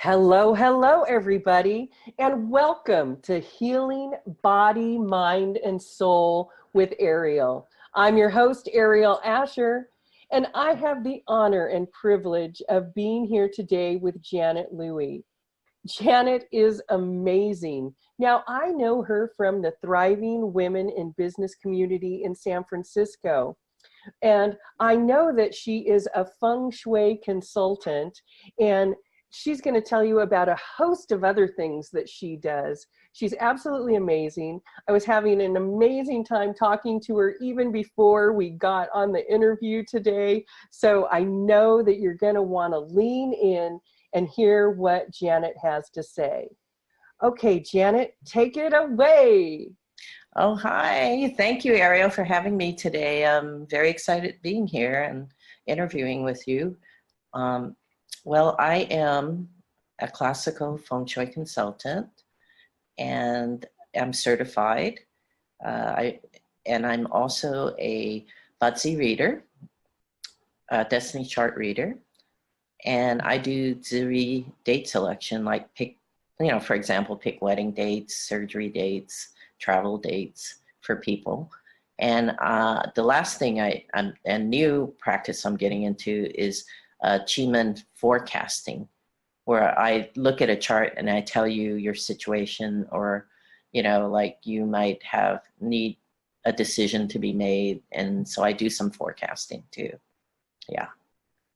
Hello, hello, everybody, and welcome to Healing Body, Mind, and Soul with Aeriol. I'm your host, Aeriol Asher, and I have the honor and privilege of being here today with Janet Louie. Janet is amazing. Now, I know her from the Thriving Women in Business community in San Francisco. And I know that she is a Feng Shui consultant, and she's going to tell you about a host of other things that she does. She's absolutely amazing. I was having an amazing time talking to her even before we got on the interview today. So I know that you're going to want to lean in and hear what Janet has to say. Okay, Janet, take it away. Oh, hi. Thank you, Ariel, for having me today. I'm very excited being here and interviewing with you. Well, I am a classical Feng Shui consultant, and I'm certified. And I'm also a BaZi Reader, a Destiny Chart Reader, and I do ZeRi Date Selection, like pick, for example, pick wedding dates, surgery dates, travel dates for people. And the last thing a new practice I'm getting into is Qi forecasting, where I look at a chart and I tell you your situation, or, like you might need a decision to be made. And so I do some forecasting too. Yeah.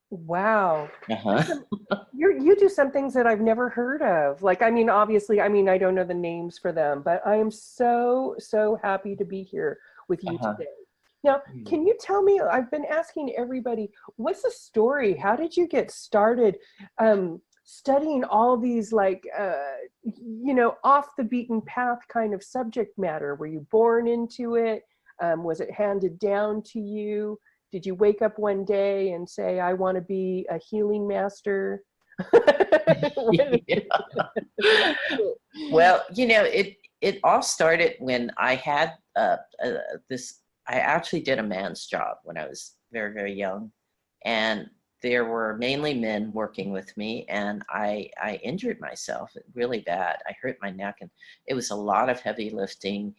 Wow. You do some things that I've never heard of. Like, obviously, I don't know the names for them, but I am so happy to be here with you today. Now, can you tell me, I've been asking everybody, what's the story? How did you get started studying all these, like, off the beaten path kind of subject matter? Were you born into it? Was it handed down to you? Did you wake up one day and say, I want to be a healing master? Well, it all started when I had I actually did a man's job when I was very, very young. And there were mainly men working with me, and I injured myself really bad. I hurt my neck, and it was a lot of heavy lifting.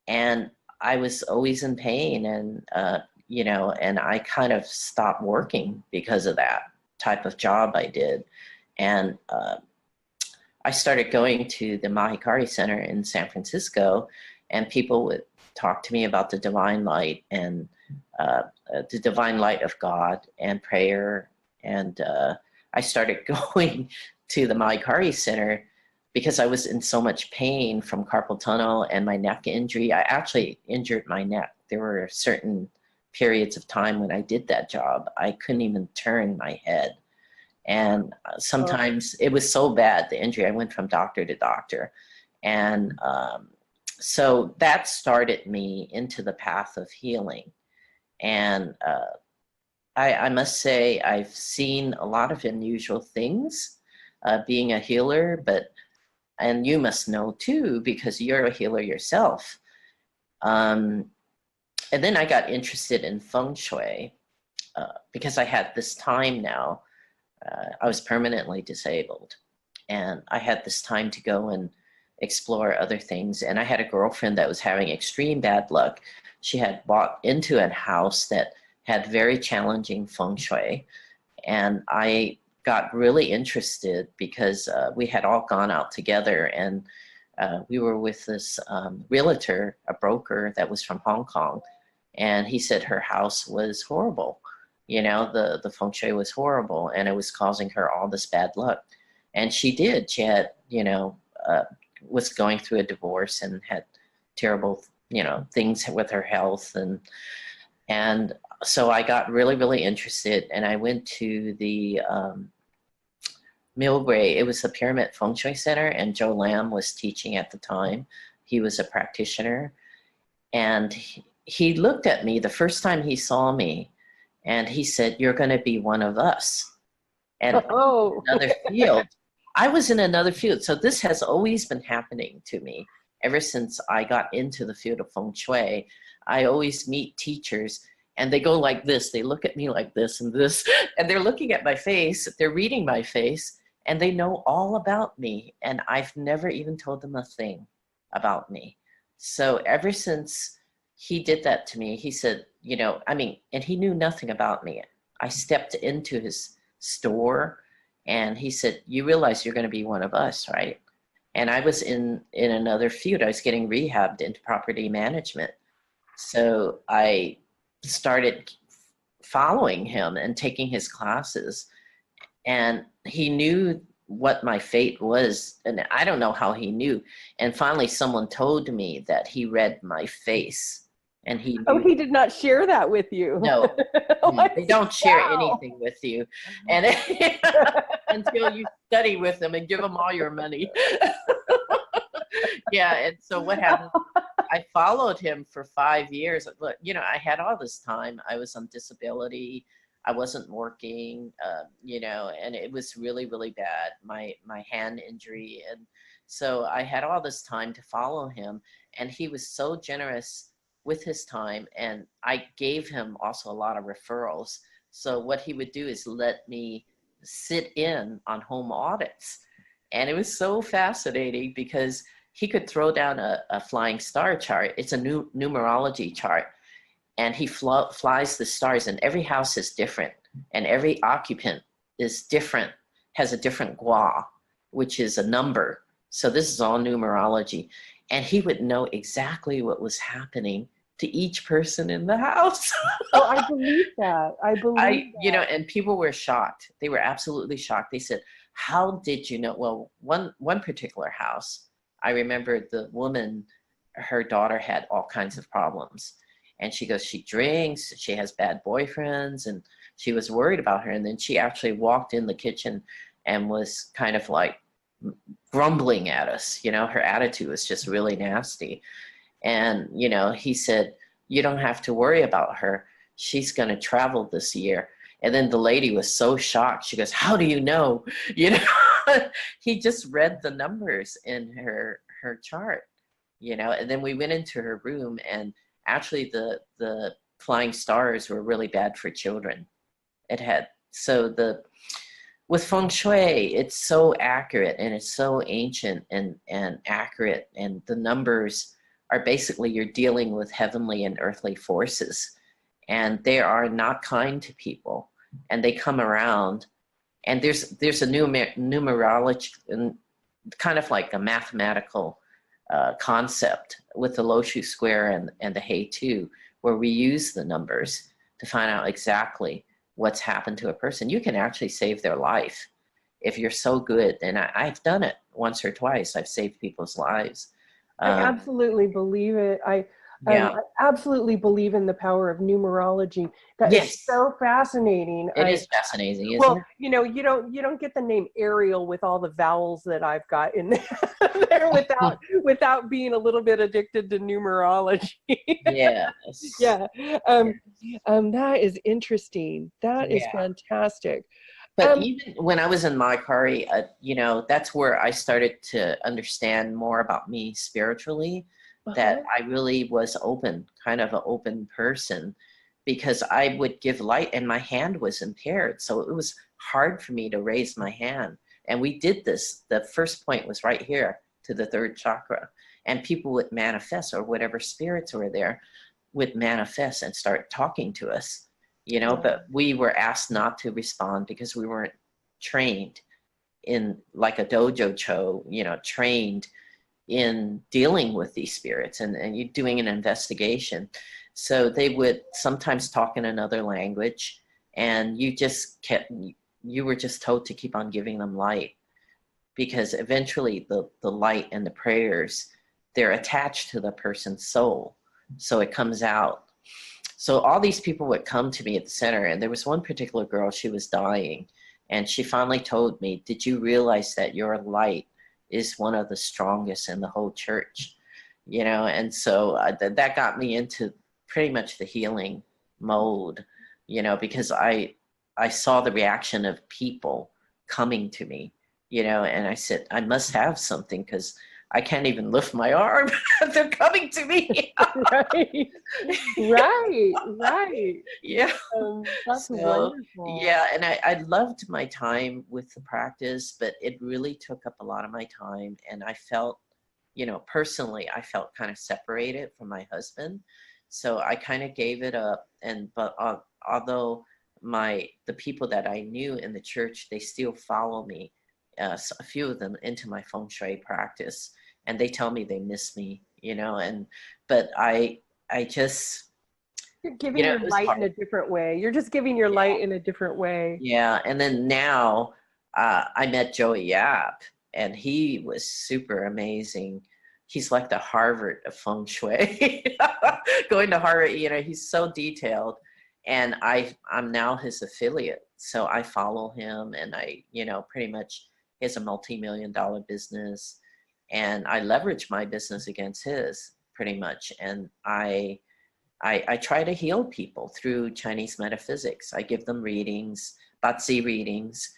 And I was always in pain, and and I kind of stopped working because of that type of job I did. And I started going to the Mahikari Center in San Francisco, and people would talk to me about the divine light and the divine light of God and prayer. And I started going to the Mahikari Center because I was in so much pain from carpal tunnel and my neck injury. I actually injured my neck. There were certain periods of time when I did that job, I couldn't even turn my head. And sometimes it was so bad, the injury, I went from doctor to doctor. And so that started me into the path of healing. And I must say, I've seen a lot of unusual things being a healer, and you must know too, because you're a healer yourself. And then I got interested in Feng Shui because I had this time now. I was permanently disabled, and I had this time to go and explore other things. And I had a girlfriend that was having extreme bad luck. She had bought into a house that had very challenging Feng Shui. And I got really interested because we had all gone out together, and we were with this realtor, a broker that was from Hong Kong. And he said her house was horrible. The Feng Shui was horrible, and it was causing her all this bad luck. And she did. She had, was going through a divorce and had terrible, things with her health. And so I got really, really interested, and I went to the Millbrae. It was the Pyramid Feng Shui Center, and Joe Lam was teaching at the time. He was a practitioner, and he looked at me the first time he saw me, and he said, "You're going to be one of us." And another field. I was in another field. So this has always been happening to me ever since I got into the field of Feng Shui. I always meet teachers, and they go like this. They look at me like this, and they're looking at my face. They're reading my face, and they know all about me, and I've never even told them a thing about me. So ever since he did that to me, he said, you know, I mean, and he knew nothing about me. I stepped into his store and he said, you realize you're going to be one of us, right? And I was in another field. I was getting rehabbed into property management. So I started following him and taking his classes. And he knew what my fate was. And I don't know how he knew. And finally, someone told me that he read my face. And he knew. Oh, he did not share that with you. No, they don't share anything with you. And until you study with them and give them all your money. Yeah, and so what happened, I followed him for 5 years. Look, you know, I had all this time. I was on disability. I wasn't working, you know, and it was really, really bad, my hand injury. And so I had all this time to follow him. And he was so generous with his time. And I gave him also a lot of referrals. So what he would do is let me sit in on home audits. And it was so fascinating because he could throw down a flying star chart. It's a new numerology chart. And he flies the stars, and every house is different. And every occupant is different, has a different gua, which is a number. So this is all numerology. And he would know exactly what was happening to each person in the house. Oh, I believe that. I believe that. You know, and people were shocked. They were absolutely shocked. They said, how did you know? Well, one particular house, I remember the woman, her daughter had all kinds of problems. And she goes, she drinks, she has bad boyfriends, and she was worried about her. And then she actually walked in the kitchen and was kind of like grumbling at us. You know, her attitude was just really nasty. And, you know, he said, you don't have to worry about her. She's going to travel this year. And then the lady was so shocked. She goes, how do you know? You know, he just read the numbers in her chart, you know. And then we went into her room, and actually the flying stars were really bad for children. It had, so with Feng Shui, it's so accurate, and it's so ancient and accurate. And the numbers are basically, you're dealing with heavenly and earthly forces, and they are not kind to people, and they come around. And there's a numerology, kind of like a mathematical concept with the Loshu square and the Hay 2, where we use the numbers to find out exactly what's happened to a person. You can actually save their life if you're so good. And I've done it once or twice. I've saved people's lives. I absolutely believe it. I absolutely believe in the power of numerology. That is so fascinating. It is fascinating, isn't well, it? you know, you don't get the name Aeriol with all the vowels that I've got in there without being a little bit addicted to numerology. Yes. Yeah. That is interesting. That is fantastic. But even when I was in Maikari, you know, that's where I started to understand more about me spiritually, that I really was open, kind of an open person, because I would give light and my hand was impaired. So it was hard for me to raise my hand. And we did this. The first point was right here to the third chakra. And people would manifest, or whatever spirits were there would manifest and start talking to us. You know, but we were asked not to respond because we weren't trained in, like a dojo cho, you know, trained in dealing with these spirits and you doing an investigation. So they would sometimes talk in another language, and you were just told to keep on giving them light, because eventually the light and the prayers, they're attached to the person's soul. So it comes out. So all these people would come to me at the center, and there was one particular girl, she was dying, and she finally told me, did you realize that your light is one of the strongest in the whole church? You know, and so that got me into pretty much the healing mode, you know, because I saw the reaction of people coming to me, you know, and I said, I must have something, because I can't even lift my arm. They're coming to me. Right. Right. Right. Yeah. That's So, wonderful. yeah, and I loved my time with the practice, but it really took up a lot of my time. And I felt, personally, I felt kind of separated from my husband. So I kind of gave it up. But although the people that I knew in the church, they still follow me, a few of them into my Feng Shui practice, and they tell me they miss me, but I just, You're giving it your was light in hard. a different way. You're just giving your light in a different way. Yeah, and then now I met Joey Yap, and he was super amazing. He's like the Harvard of Feng Shui. Going to Harvard, he's so detailed, and I'm now his affiliate. So I follow him, and pretty much he has a multi-million-dollar business, and I leverage my business against his pretty much, and I try to heal people through Chinese metaphysics. I give them readings, BaZi readings.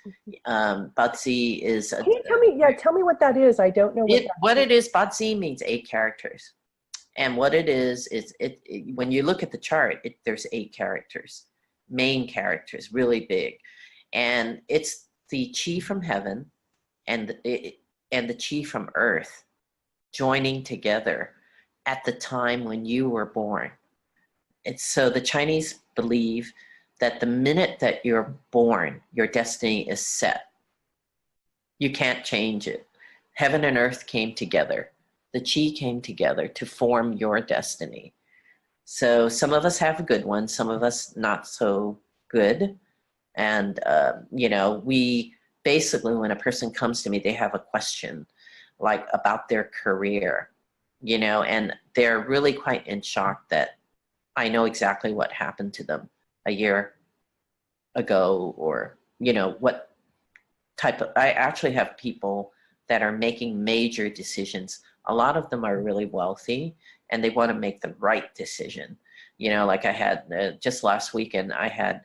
BaZi is Can you tell me? Yeah, tell me what that is. I don't know what what it is. BaZi means 8 characters, and what it is when you look at the chart, there's 8 characters, main characters, really big, and it's the chi from heaven and the chi from earth joining together at the time when you were born. So the Chinese believe that the minute that you're born, your destiny is set. You can't change it. Heaven and earth came together. The chi came together to form your destiny. So some of us have a good one, some of us not so good. And, we basically, when a person comes to me, they have a question like about their career, and they're really quite in shock that I know exactly what happened to them a year ago, or, what type of, I actually have people that are making major decisions. A lot of them are really wealthy and they want to make the right decision. Like I had just last weekend, I had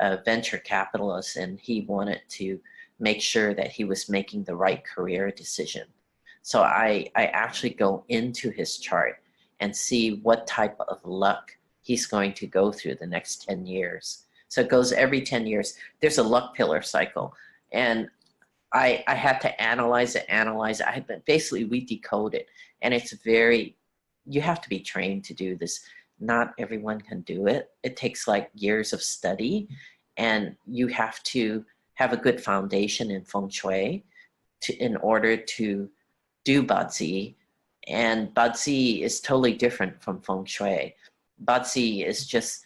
a venture capitalist, and he wanted to make sure that he was making the right career decision. So I actually go into his chart and see what type of luck he's going to go through the next 10 years. So it goes every 10 years. There's a luck pillar cycle. And I had to analyze it. Basically, we decode it. And it's you have to be trained to do this. Not everyone can do it. It takes like years of study. And you have to have a good foundation in Feng Shui in order to do BaZi. And BaZi is totally different from Feng Shui. BaZi is just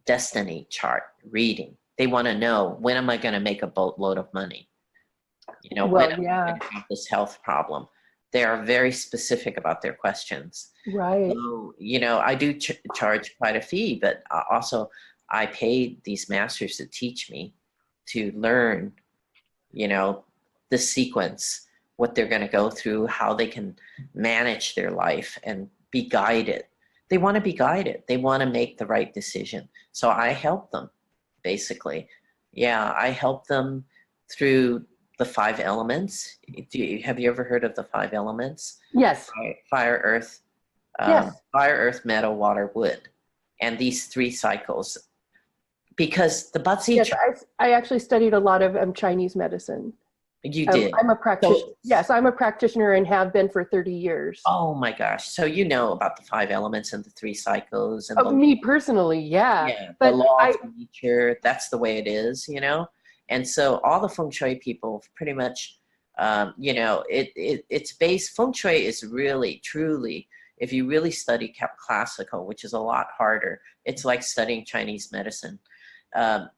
destiny chart reading. They want to know, when am I going to make a boatload of money? When am I going to have this health problem? They are very specific about their questions. Right. So, I do charge quite a fee, but also I paid these masters to teach me to learn, the sequence, what they're going to go through, how they can manage their life and be guided. They want to be guided. They want to make the right decision. So I help them, basically. Yeah, I help them through the 5 elements. Have you ever heard of the 5 elements? Yes. Fire, earth, Yes. fire, earth, metal, water, wood. And these 3 cycles. Because the BaZi... Yes, I actually studied a lot of Chinese medicine. You did? I'm a practitioner. Yes, I'm a practitioner and have been for 30 years. Oh my gosh. So you know about the 5 elements and the 3 cycles. And me personally, yeah. Yeah, but the law of nature, that's the way it is, And so all the Feng Shui people pretty much, it's based, Feng Shui is really, truly, if you really study classical, which is a lot harder, it's like studying Chinese medicine.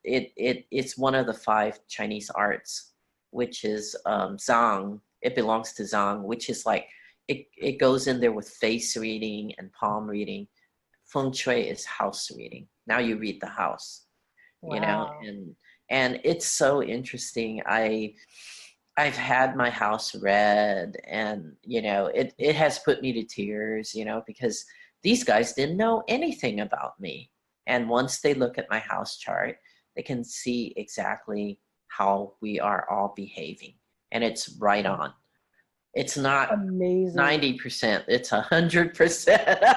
It's one of the 5 Chinese arts, which is Zhang. It belongs to Zhang, which is like, it goes in there with face reading and palm reading. Feng Shui is house reading. Now you read the house, and it's so interesting. I've had my house read, and it has put me to tears, because these guys didn't know anything about me. And once they look at my house chart, they can see exactly how we are all behaving, and it's right on. It's not Amazing. 90%, it's 100%.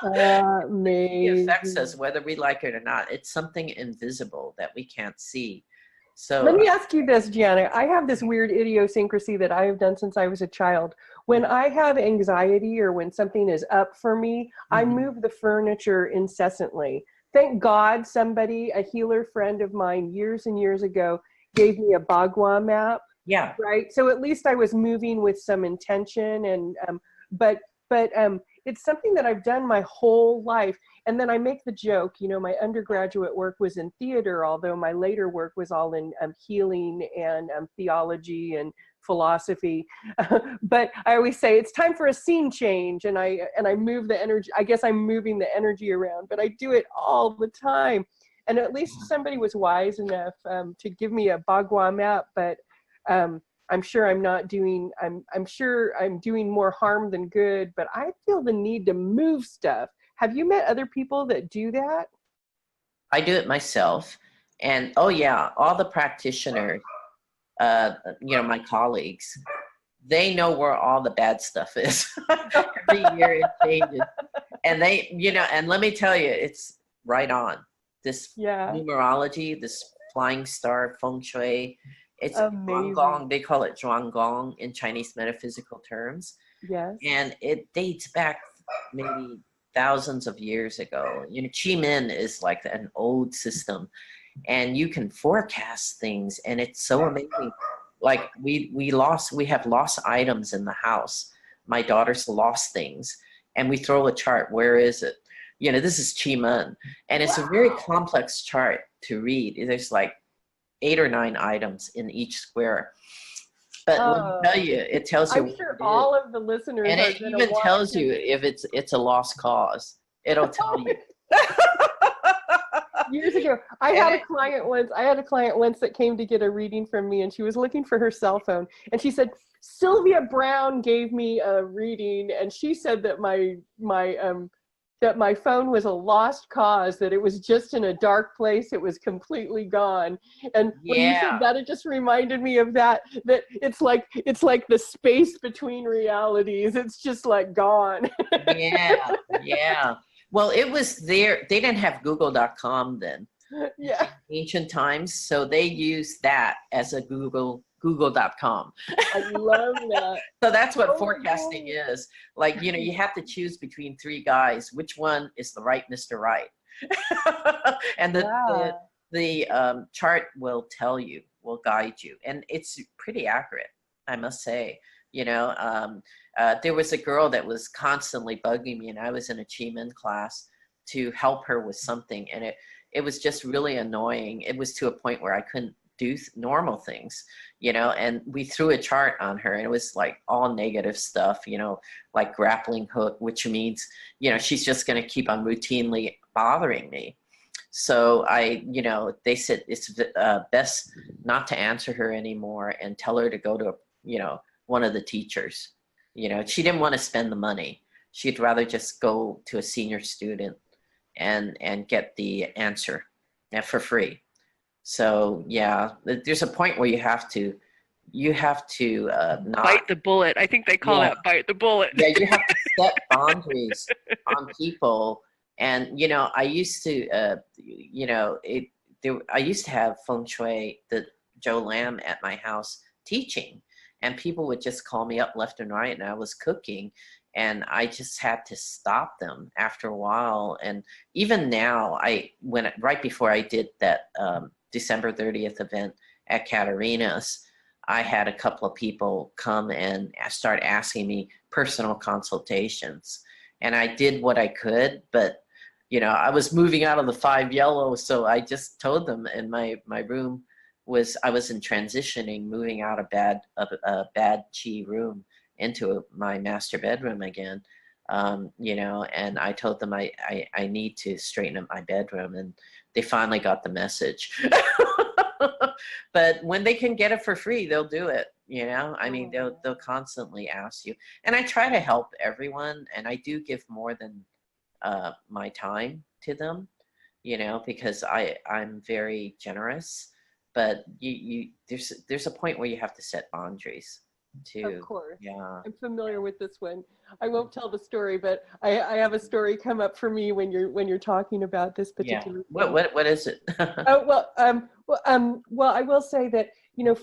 It affects us Amazing. whether we like it or not. It's something invisible that we can't see. Let So me ask you this, Janet. I have this weird idiosyncrasy that I have done since I was a child. When I have anxiety or when something is up for me, I mhm. move the furniture incessantly. Thank God somebody, a healer friend of mine years and years ago, gave me a Bagua map, Yeah, right? So at least I was moving with some intention and but it's something that I've done my whole life. And then I make the joke, you know, my undergraduate work was in theater, although my later work was all in healing and theology and philosophy. But I always say it's time for a scene change, and I move the energy. I guess I'm moving the energy around, but I do it all the time. And at least somebody was wise enough to give me a Bagua map, but I'm sure I'm not doing, I'm sure I'm doing more harm than good, but I feel the need to move stuff. Have you met other people that do that? I do it myself. And oh yeah, all the practitioners, my colleagues, they know where all the bad stuff is. Every year it changes. And and let me tell you, it's right on. This Yeah, numerology, this flying star Feng Shui, it's Xuan amazing. Gong. They call it Xuan Gong in Chinese metaphysical terms. Yes. And it dates back maybe thousands of years ago. Qi Min is like an old system, and you can forecast things, and it's so amazing. Like we have lost items in the house. My daughter's lost things, and we throw a chart. Where is it? This is Qi Men, and it's a very Wow. complex chart to read. There's like 8 or 9 items in each square. But let me tell Oh, you, it tells you I'm what sure it is. all of the listeners And are it going to even want tells to. you if it's a lost cause. It'll tell you. Years ago, And it, I had a client once that came to get a reading from me, and she was looking for her cell phone, and she said Sylvia Brown gave me a reading, and she said that my phone was a lost cause, that it was just in a dark place, it was completely gone. And when you yeah, said that, it just reminded me of that it's like the space between realities, it's just like gone. yeah, yeah. Well, it was there. They didn't have Google.com then Yeah, in ancient times, so they used that as a Google.com. I love that. So that's what Oh my forecasting is. Like, you have to choose between 3 guys. Which one is the right Mr. Right? And Yeah. the chart will tell you, will guide you, and it's pretty accurate, I must say. There was a girl that was constantly bugging me, and I was in a Chiman class to help her with something, and it was just really annoying. It was to a point where I couldn't do normal things, and we threw a chart on her, and it was like all negative stuff, like grappling hook, which means, she's just going to keep on routinely bothering me. So they said it's best not to answer her anymore and tell her to go to, one of the teachers. She didn't want to spend the money. She'd rather just go to a senior student and get the answer for free. So yeah, there's a point where you have to not, Bite the bullet. I think they call yeah, that bite the bullet. yeah, you have to set boundaries on people. And I used to I used to have feng shui, the Joe Lamb at my house teaching, and people would just call me up left and right, and I was cooking, and I just had to stop them after a while. And even now, right before I did that December 30th event at Katarina's, I had a couple of people come and start asking me personal consultations. And I did what I could, but I was moving out of the 5 yellow, so I just told them. And my room I was in transitioning, moving out of a bad chi room into my master bedroom again. And I told them I need to straighten up my bedroom, and they finally got the message. But when they can get it for free, they'll do it. I mean, they'll constantly ask you, and I try to help everyone, and I do give more than my time to them, because I'm very generous. But there's a point where you have to set boundaries. Of too. course. Yeah. I'm familiar with this one. I won't tell the story, but I have a story come up for me when you're talking about this Yeah. particular thing. What is it? Oh, well, I will say that,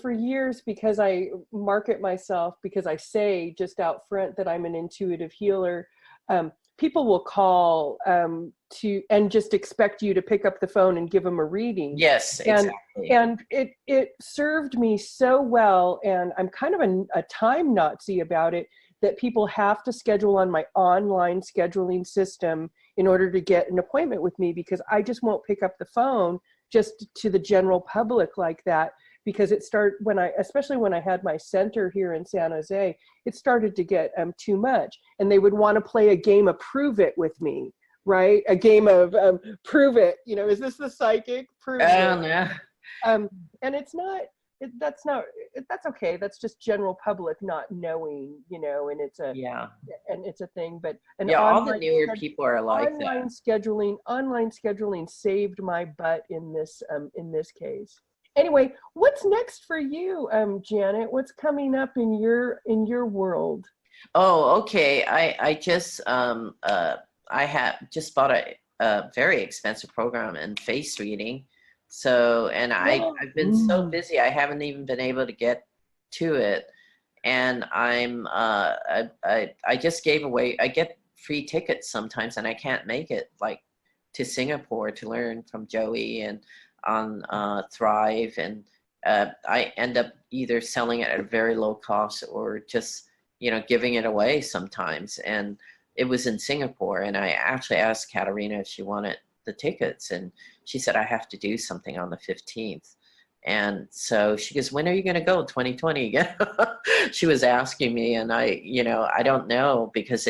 for years, because I market myself, because I say just out front that I'm an intuitive healer, people will call and just expect you to pick up the phone and give them a reading. Yes, And exactly. and it served me so well, and I'm kind of a time Nazi about it, that people have to schedule on my online scheduling system in order to get an appointment with me, because I just won't pick up the phone just to the general public like that, because it started especially when I had my center here in San Jose, it started to get too much, and they would want to play a game of prove it with me, right? A game of prove it, is this the psychic? Prove Oh it. no. And it's not, that's okay. That's just general public not knowing, and Yeah. it's a thing, but an Yeah, all the newer people are like online that. scheduling saved my butt in this case. Anyway, what's next for you, Janet? What's coming up in your world? Oh, okay. I just I have just bought a very expensive program in face reading. So, and I've been so Mm. busy, I haven't even been able to get to it. And I just gave away, I get free tickets sometimes, and I can't make it, like to Singapore to learn from Joey and on Thrive, and I end up either selling it at a very low cost or just giving it away sometimes. And it was in Singapore, and I actually asked Katarina if she wanted the tickets, and she said I have to do something on the 15th. And so she goes, when are you going to go? 2020 again? She was asking me, and I don't know, because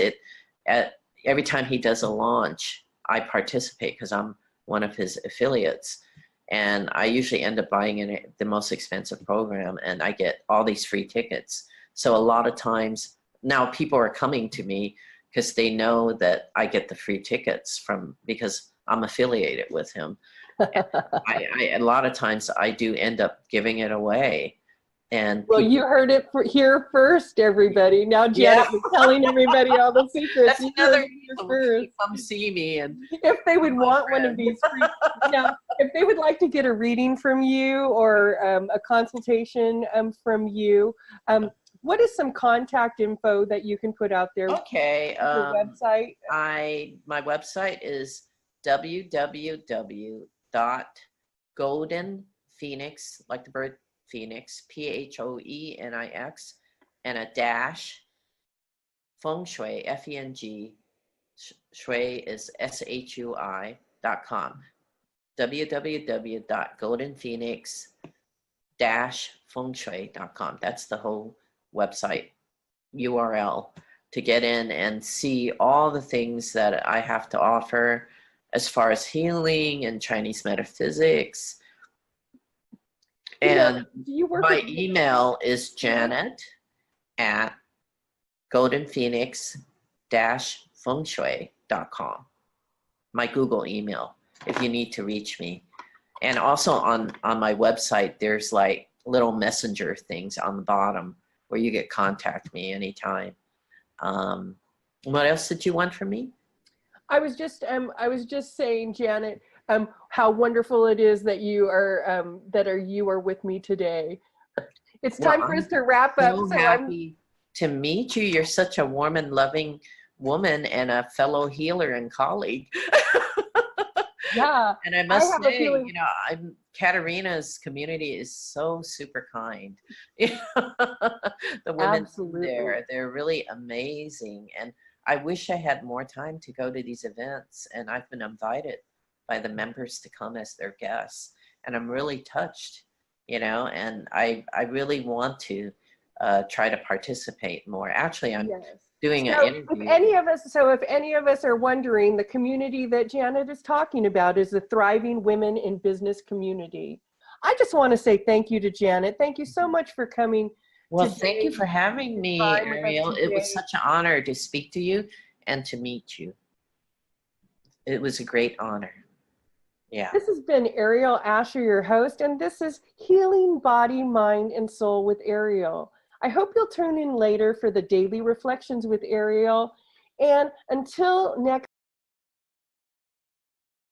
every time he does a launch, I participate because I'm one of his affiliates. And I usually end up buying in the most expensive program, and I get all these free tickets. So a lot of times now people are coming to me because they know that I get the free tickets because I'm affiliated with him. A lot of times I do end up giving it away, and Well, people. you heard it here first, everybody. Now Yeah, Janet was telling everybody all the secrets. that's You heard another it here reason first. to come see me and If they would my want one of friend. these free, now, if they would like to get a reading from you, or a consultation from you, what is some contact info that you can put out there? Okay, Your website? my website is www.goldenphoenix, like the bird phoenix, Phoenix, and a dash Feng Shui, Feng, Shui is SHUI.com. www.goldenphoenix-fengshui.com. That's the whole website URL to get in and see all the things that I have to offer as far as healing and Chinese metaphysics. And Do you work my with email is Janet at goldenphoenix-fengshui.com. My Google email, if you need to reach me. And also on my website, there's like little messenger things on the bottom where you can contact me anytime. What else did you want from me? I was just saying, Janet, how wonderful it is that you are with me today. It's Well, time for us I'm to wrap up. so So happy to meet you. You're such a warm and loving woman and a fellow healer and colleague. yeah, And I I must have a say, feeling. Katarina's community is so super kind. The women Absolutely. there, they're really amazing. And I wish I had more time to go to these events. And I've been invited by the members to come as their guests. And I'm really touched, and I really want to try to participate more. Actually, I'm Yes. doing an So interview. if any of us are wondering, the community that Janet is talking about is the Thriving Women in Business community. I just want to say thank you to Janet. Thank you so much for coming Well, thank today. you for having me, Time with us Aeriol. It was today. such an honor to speak to you and to meet you. It was a great honor. Yeah. This has been Aeriol Asher, your host, and this is Healing Body, Mind, and Soul with Aeriol. I hope you'll tune in later for the daily reflections with Aeriol. And until next